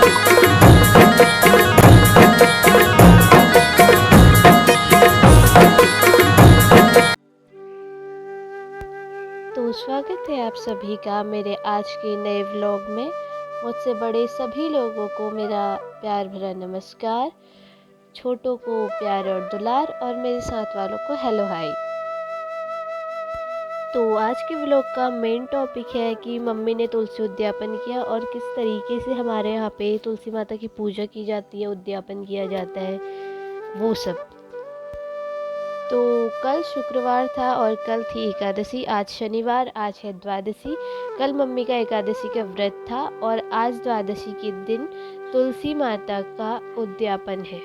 तो स्वागत है आप सभी का मेरे आज के नए व्लॉग में। मुझसे बड़े सभी लोगों को मेरा प्यार भरा नमस्कार, छोटों को प्यार और दुलार और मेरे साथ वालों को हेलो हाय। तो आज के व्लॉग का मेन टॉपिक है कि मम्मी ने तुलसी उद्यापन किया और किस तरीके से हमारे यहाँ पे तुलसी माता की पूजा की जाती है, उद्यापन किया जाता है, वो सब। तो कल शुक्रवार था और कल थी एकादशी, आज शनिवार, आज है द्वादशी। कल मम्मी का एकादशी का व्रत था और आज द्वादशी के दिन तुलसी माता का उद्यापन है।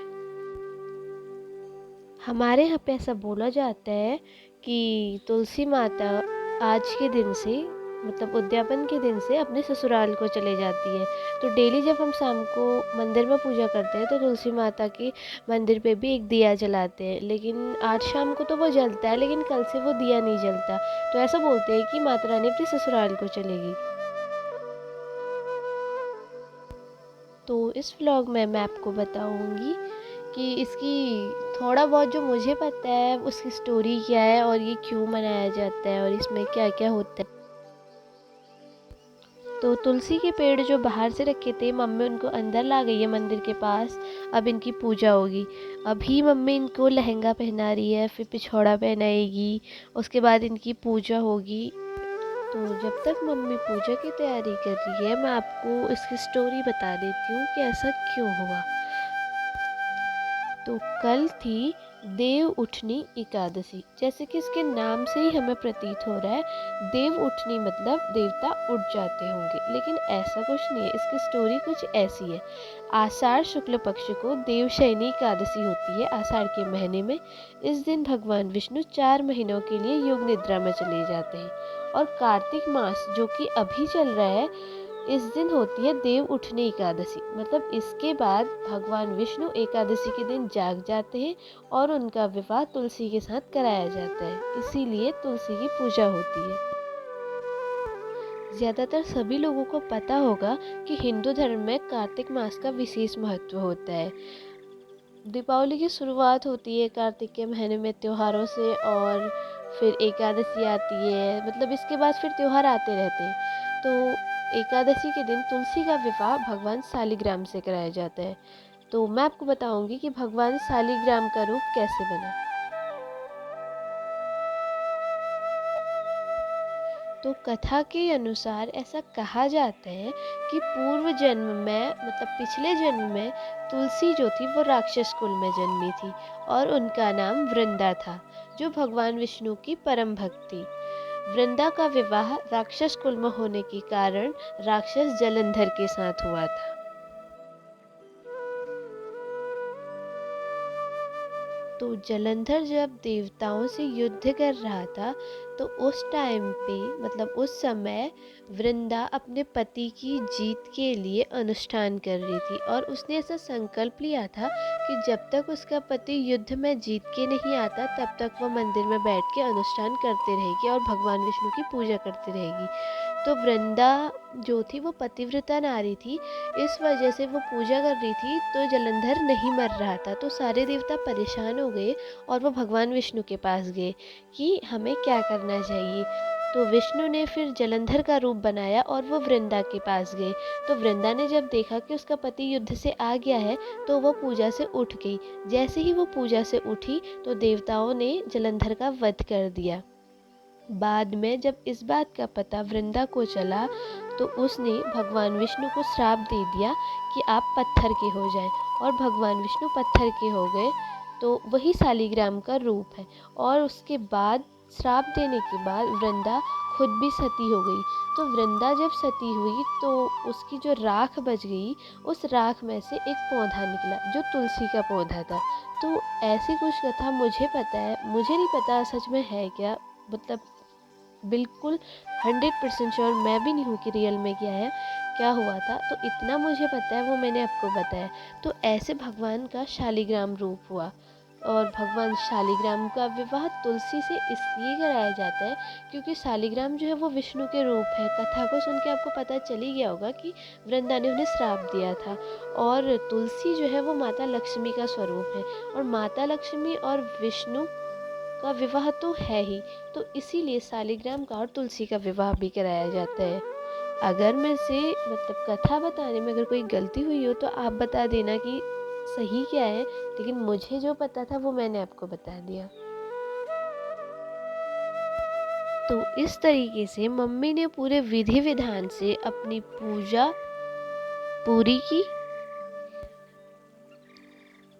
हमारे यहाँ पे ऐसा बोला जाता है कि तुलसी माता आज के दिन से मतलब उद्यापन के दिन से अपने ससुराल को चले जाती है। तो डेली जब हम शाम को मंदिर में पूजा करते हैं तो तुलसी माता के मंदिर पे भी एक दिया जलाते हैं, लेकिन आज शाम को तो वो जलता है, लेकिन कल से वो दिया नहीं जलता। तो ऐसा बोलते हैं कि माता रानी अपने ससुराल को चलेगी। तो इस व्लॉग में मैं आपको बताऊंगी कि इसकी थोड़ा बहुत जो मुझे पता है उसकी स्टोरी क्या है और ये क्यों मनाया जाता है और इसमें क्या क्या होता है। तो तुलसी के पेड़ जो बाहर से रखे थे, मम्मी उनको अंदर ला गई है मंदिर के पास। अब इनकी पूजा होगी। अभी मम्मी इनको लहंगा पहना रही है, फिर पिछौड़ा पहनाएगी, उसके बाद इनकी पूजा होगी। तो जब तक मम्मी पूजा की तैयारी कर रही है, मैं आपको इसकी स्टोरी बता देती हूँ कि ऐसा क्यों हुआ। तो कल थी देव उठनी एकादशी। जैसे कि इसके नाम से ही हमें प्रतीत हो रहा है, देव उठनी मतलब देवता उठ जाते होंगे, लेकिन ऐसा कुछ नहीं है। इसकी स्टोरी कुछ ऐसी है। आषाढ़ शुक्ल पक्ष को देवशयनी एकादशी होती है, आषाढ़ के महीने में। इस दिन भगवान विष्णु 4 महीनों के लिए योग निद्रा में चले जाते हैं और कार्तिक मास जो कि अभी चल रहा है, इस दिन होती है देव उठनी एकादशी। मतलब इसके बाद भगवान विष्णु एकादशी के दिन जाग जाते हैं और उनका विवाह तुलसी के साथ कराया जाता है, इसीलिए तुलसी की पूजा होती है। ज़्यादातर सभी लोगों को पता होगा कि हिंदू धर्म में कार्तिक मास का विशेष महत्व होता है। दीपावली की शुरुआत होती है कार्तिक के महीने में त्योहारों से, और फिर एकादशी आती है। मतलब इसके बाद फिर त्योहार आते रहते हैं। तो एकादशी के दिन तुलसी का विवाह भगवान शालिग्राम से कराया जाता है। तो मैं आपको बताऊंगी कि भगवान शालिग्राम का रूप कैसे बना। तो कथा के अनुसार ऐसा कहा जाता है कि पूर्व जन्म में मतलब पिछले जन्म में तुलसी जो थी वो राक्षस कुल में जन्मी थी और उनका नाम वृंदा था, जो भगवान विष्णु की परम भक्त थी। वृंदा का विवाह राक्षस कुल में होने के कारण राक्षस जलंधर के साथ हुआ था। तो जलंधर जब देवताओं से युद्ध कर रहा था, तो उस टाइम पे मतलब उस समय वृंदा अपने पति की जीत के लिए अनुष्ठान कर रही थी और उसने ऐसा संकल्प लिया था कि जब तक उसका पति युद्ध में जीत के नहीं आता तब तक वो मंदिर में बैठ के अनुष्ठान करते रहेगी और भगवान विष्णु की पूजा करती रहेगी। तो वृंदा जो थी वो पतिव्रता नारी थी, इस वजह से वो पूजा कर रही थी। तो जलंधर नहीं मर रहा था, तो सारे देवता परेशान हो गए और वो भगवान विष्णु के पास गए कि हमें क्या करना चाहिए। तो विष्णु ने फिर जलंधर का रूप बनाया और वो वृंदा के पास गए। तो वृंदा ने जब देखा कि उसका पति युद्ध से आ गया है, तो वो पूजा से उठ गई। जैसे ही वो पूजा से उठी तो देवताओं ने जलंधर का वध कर दिया। बाद में जब इस बात का पता वृंदा को चला, तो उसने भगवान विष्णु को श्राप दे दिया कि आप पत्थर के हो जाएं, और भगवान विष्णु पत्थर के हो गए। तो वही शालिग्राम का रूप है। और उसके बाद श्राप देने के बाद वृंदा खुद भी सती हो गई। तो वृंदा जब सती हुई तो उसकी जो राख बच गई, उस राख में से एक पौधा निकला जो तुलसी का पौधा था। तो ऐसी कुछ कथा मुझे पता है, मुझे नहीं पता सच में है क्या। मतलब बिल्कुल 100% श्योर मैं भी नहीं हूँ कि रियल में क्या हुआ था। तो इतना मुझे पता है, वो मैंने आपको बताया। तो ऐसे भगवान का शालिग्राम रूप हुआ। और भगवान शालिग्राम का विवाह तुलसी से इसलिए कराया जाता है क्योंकि शालिग्राम जो है वो विष्णु के रूप है। कथा को सुन के आपको पता चल ही गया होगा कि वृंदा ने उन्हें श्राप दिया था। और तुलसी जो है वो माता लक्ष्मी का स्वरूप है, और माता लक्ष्मी और विष्णु का विवाह तो है ही, तो इसीलिए शालिग्राम का और तुलसी का विवाह भी कराया जाता है। अगर मैं से मतलब कथा बताने में अगर कोई गलती हुई हो तो आप बता देना कि सही क्या है, लेकिन मुझे जो पता था वो मैंने आपको बता दिया। तो इस तरीके से मम्मी ने पूरे विधि विधान से अपनी पूजा पूरी की।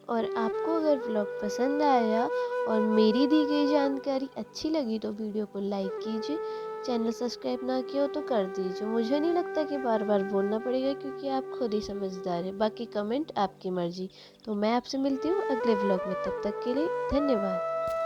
और आपको अगर व्लॉग पसंद आया और मेरी दी गई जानकारी अच्छी लगी तो वीडियो को लाइक कीजिए। चैनल सब्सक्राइब ना किया हो तो कर दीजिए। मुझे नहीं लगता कि बार बार बोलना पड़ेगा क्योंकि आप खुद ही समझदार हैं। बाकी कमेंट आपकी मर्जी। तो मैं आपसे मिलती हूँ अगले व्लॉग में, तब तक के लिए धन्यवाद।